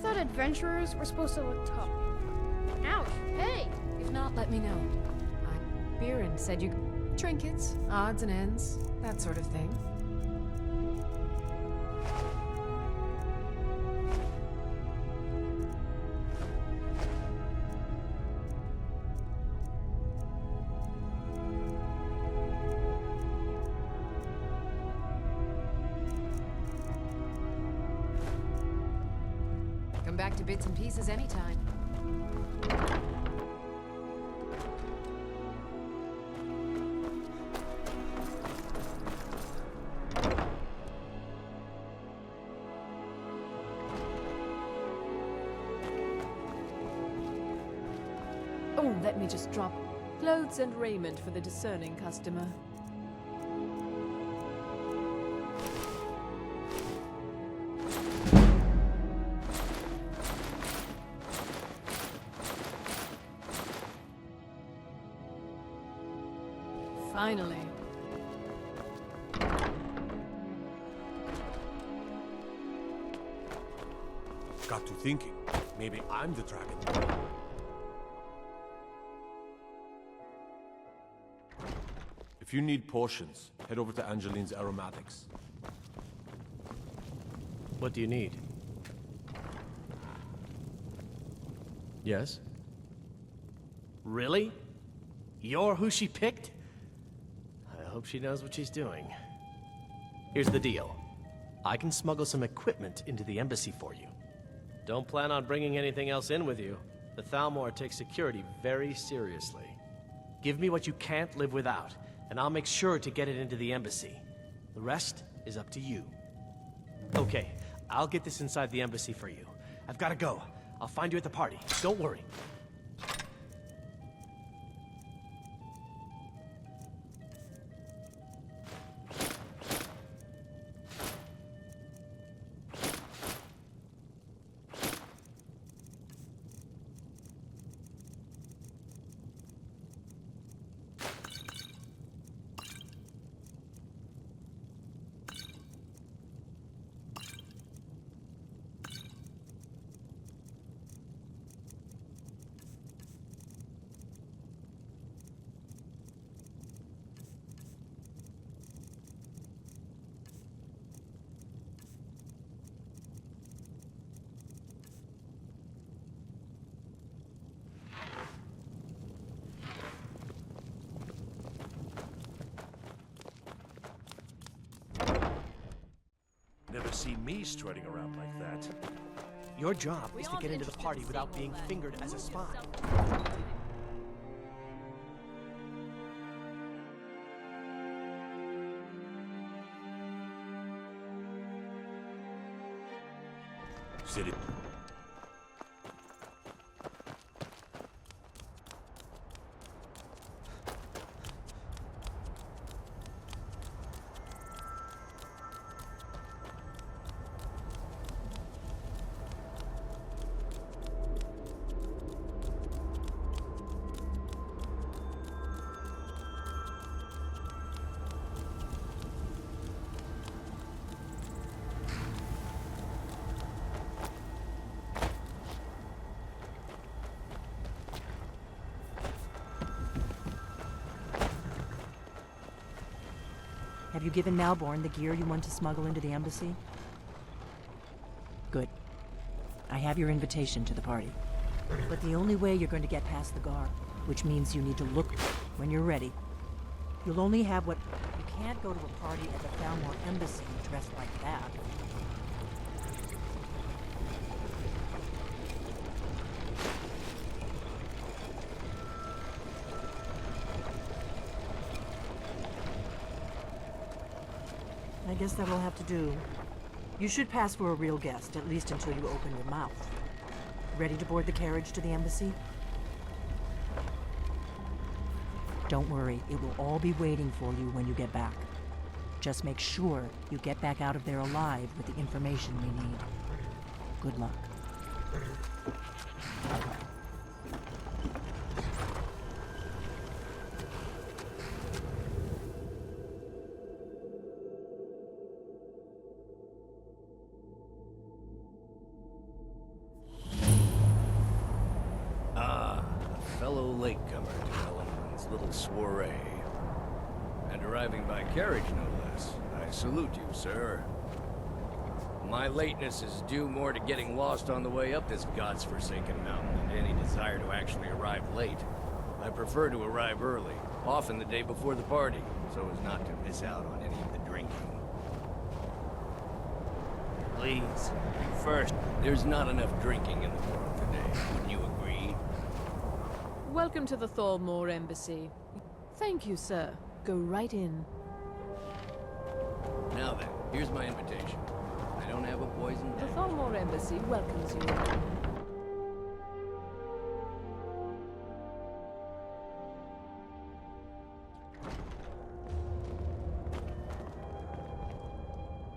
thought adventurers were supposed to look tough. Ouch, hey! If not, let me know. Biren said you... Trinkets, odds and ends, that sort of thing. Come back to bits and pieces anytime. Oh, let me just drop clothes and raiment for the discerning customer. Finally. Got to thinking. Maybe I'm the dragon. If you need potions, head over to Angeline's Aromatics. What do you need? Yes? Really? You're who she picked? I hope she knows what she's doing. Here's the deal. I can smuggle some equipment into the embassy for you. Don't plan on bringing anything else in with you. The Thalmor takes security very seriously. Give me what you can't live without, and I'll make sure to get it into the embassy. The rest is up to you. Okay, I'll get this inside the embassy for you. I've got to go. I'll find you at the party. Don't worry. Never seen me strutting around like that. Your job is to get into the party without being fingered as a spy. City. Have you given Malborn the gear you want to smuggle into the embassy? Good. I have your invitation to the party. But the only way you're going to get past the guard, which means you need to look when you're ready. You'll only have what... You can't go to a party at the Thalmor embassy dressed like that. I guess that will have to do. You should pass for a real guest, at least until you open your mouth. Ready to board the carriage to the embassy? Don't worry, it will all be waiting for you when you get back. Just make sure you get back out of there alive with the information we need. Good luck. latecomer to Ellen's little soiree. And arriving by carriage, no less. I salute you, sir. My lateness is due more to getting lost on the way up this god's-forsaken mountain than to any desire to actually arrive late. I prefer to arrive early, often the day before the party, so as not to miss out on any of the drinking. Please, first, there's not enough drinking in the world today. Wouldn't you agree? Welcome to the Thalmor Embassy. Thank you, sir. Go right in. Now then, here's my invitation. I don't have a poison The dagger. Thalmor Embassy welcomes you.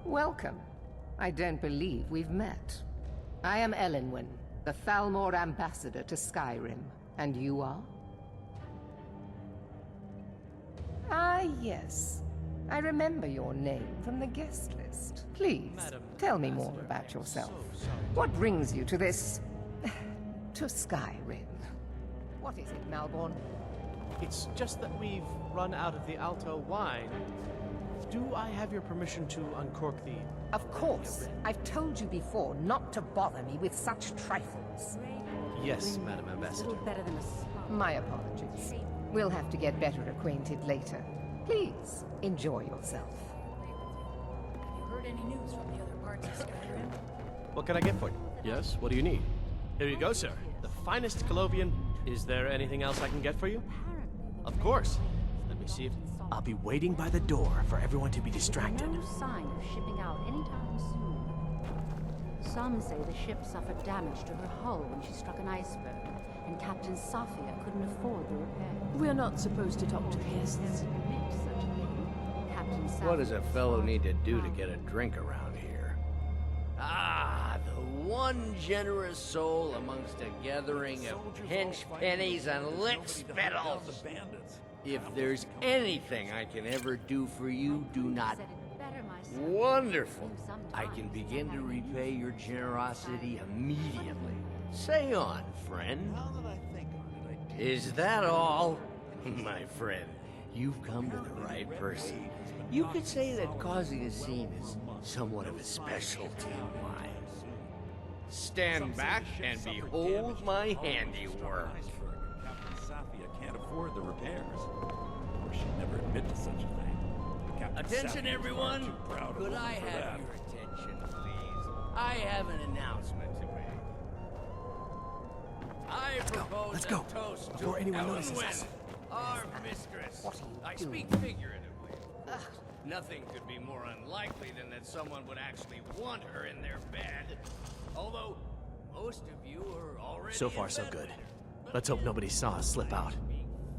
Welcome. I don't believe we've met. I am Elenwen, the Thalmor ambassador to Skyrim. And you are? Ah, yes. I remember your name from the guest list. Please, tell me more about yourself. What brings you to this... to Skyrim? What is it, Malborn? It's just that we've run out of the Alto wine. Do I have your permission to uncork the... Of course. I've told you before not to bother me with such trifles. Yes, Madam Ambassador. My apologies. We'll have to get better acquainted later. Please, enjoy yourself. Have you heard any news from the other parts of Skyrim? What can I get for you? Yes, what do you need? Here you go, sir. The finest Colovian. Is there anything else I can get for you? Of course. Let me see if... I'll be waiting by the door for everyone to be distracted. No sign of shipping out anytime soon. Some say the ship suffered damage to her hull when she struck an iceberg, and Captain Safia couldn't afford the repair. We're not supposed to talk to guests. Admit such a thing. Captain Safia What does a fellow need to do to get a drink around here? Ah, the one generous soul amongst a gathering of pinch pennies and lick spittles. If there's anything I can ever do for you, do not. said it better myself. Wonderful. I can begin to repay your generosity immediately. Say on, friend. Is that all? My friend, you've come to the right person. You could say that causing a scene is somewhat of a specialty of mine. Stand back and behold my handiwork. Can't afford the repairs. Or she'd never admit to such a thing. Captain Attention, Safia is everyone! far too proud of Could her I for have that. your attention, please? I have an announcement to make. I propose let's a go, toast before to anyone Ellen notices Wynn, us. our mistress. I speak figuratively. Nothing could be more unlikely than that someone would actually want her in their bed. Although, most of you are already So far, in so bed good. with her. But Let's hope nobody saw us slip out.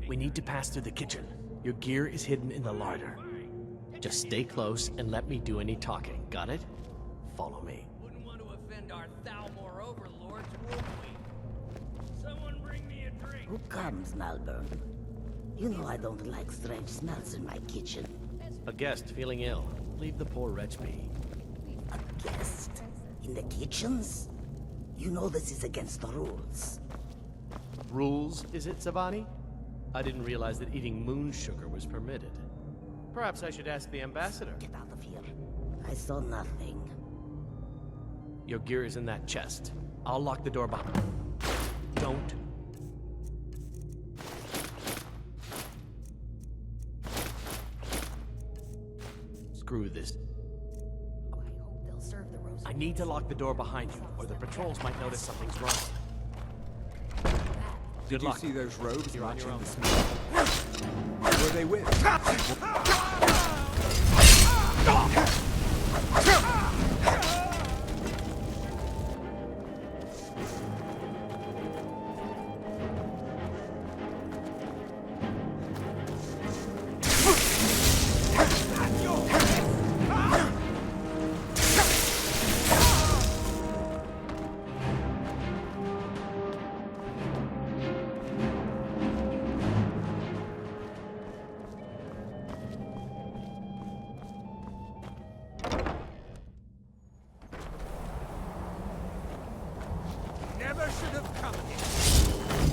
We need to pass through the kitchen. Your gear is hidden in the larder. Just stay close and let me do any talking. Got it? Follow me. Wouldn't want to offend our Thalmor overlords, would we? Someone bring me a drink. Who comes, Malburn? You know I don't like strange smells in my kitchen. A guest feeling ill. Leave the poor wretch be. A guest? In the kitchens? You know this is against the rules. Rules, is it, Savani? I didn't realize that eating moon sugar was permitted. Perhaps I should ask the ambassador. Get out of here. I saw nothing. Your gear is in that chest. I'll lock the door behind. Don't. Screw this. I hope they'll serve the roses. I need to lock the door behind you, or the patrols might notice something's wrong. Good luck. See those robes You're on your matching own. the smell? Who are they with? Never should have come here.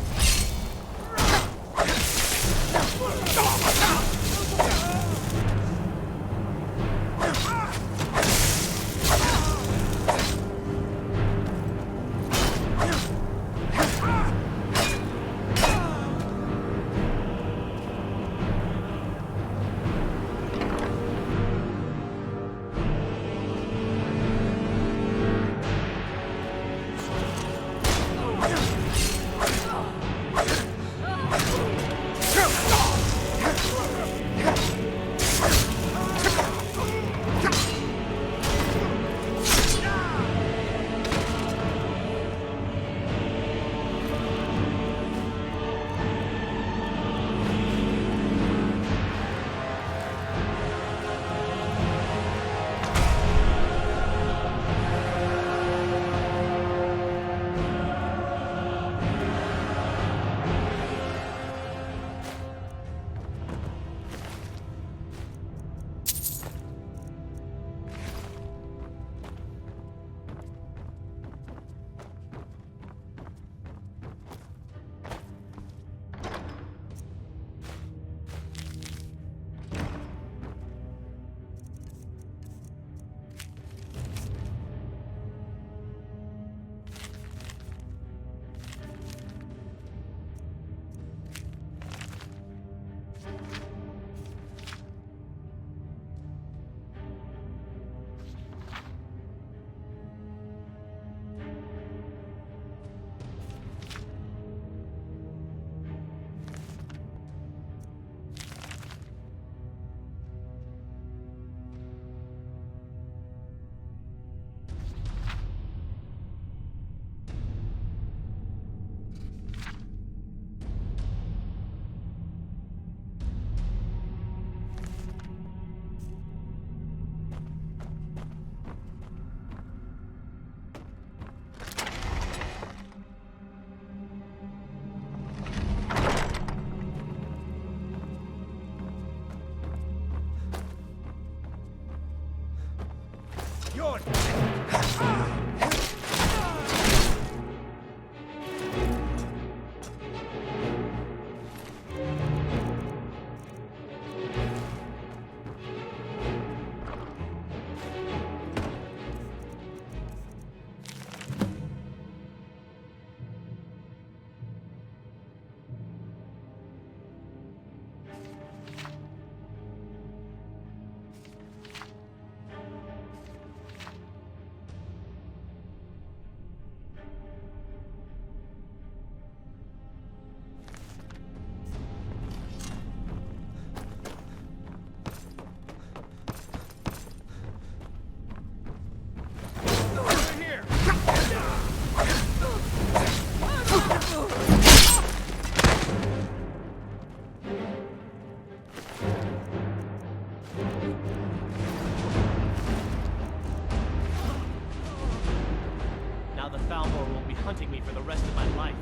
Now the Thalmor will be hunting me for the rest of my life.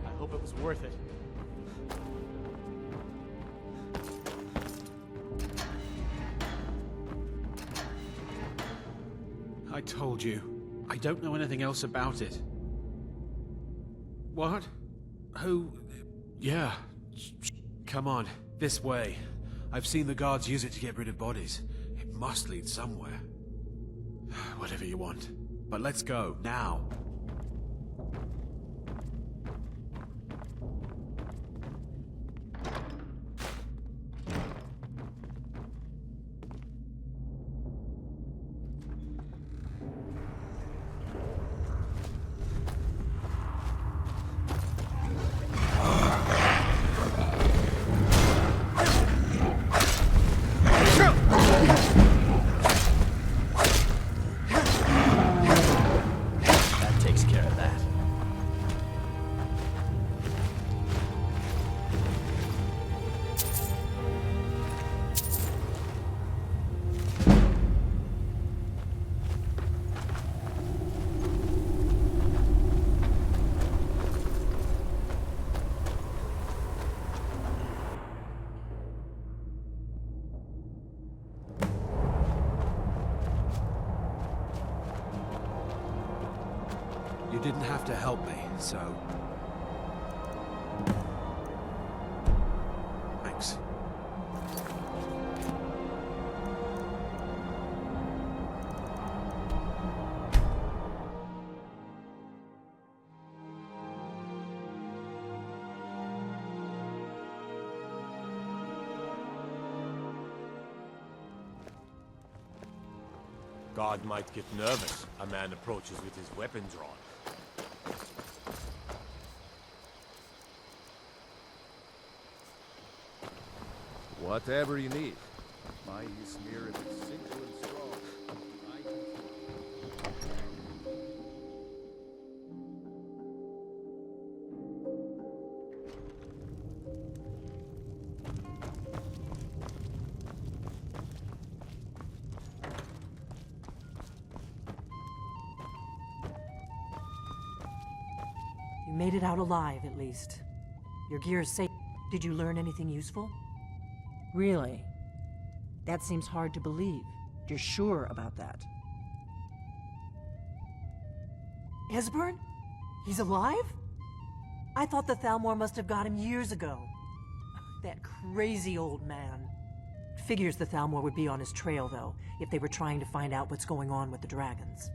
I hope it was worth it. I told you. I don't know anything else about it. What? Who? Yeah. Come on, this way. I've seen the guards use it to get rid of bodies. It must lead somewhere. Whatever you want. But let's go, now. That takes care of that. You didn't have to help me, so... Thanks. Guard might get nervous. A man approaches with his weapon drawn. Whatever you need. My smear if it's simple and strong. You made it out alive, at least. Your gear is safe. Did you learn anything useful? Really? That seems hard to believe. You're sure about that? Esbern? He's alive? I thought the Thalmor must have got him years ago. That crazy old man. Figures the Thalmor would be on his trail, though, if they were trying to find out what's going on with the dragons.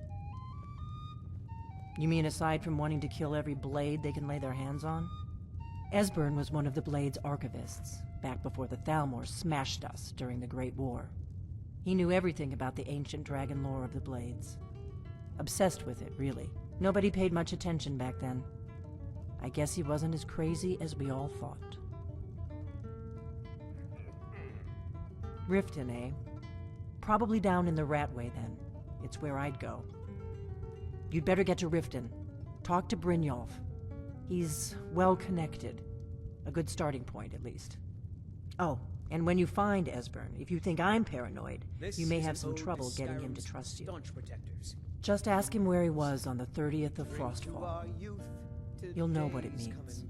You mean aside from wanting to kill every blade they can lay their hands on? Esbern was one of the Blade's archivists, back before the Thalmor smashed us during the Great War. He knew everything about the ancient dragon lore of the Blades. Obsessed with it, really. Nobody paid much attention back then. I guess he wasn't as crazy as we all thought. Riften, eh? Probably down in the Ratway, then. It's where I'd go. You'd better get to Riften. Talk to Brynjolf. He's well-connected. A good starting point, at least. Oh, and when you find Esbern, if you think I'm paranoid, you may have some trouble getting him to trust you. Just ask him where he was on the 30th of Frostfall. You'll know what it means.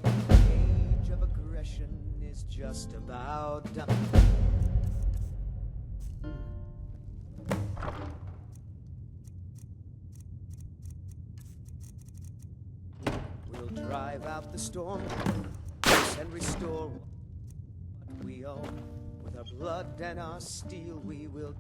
Age of aggression is just about done. 'Cause drive out the storm, and restore what we own. With our blood and our steel, we will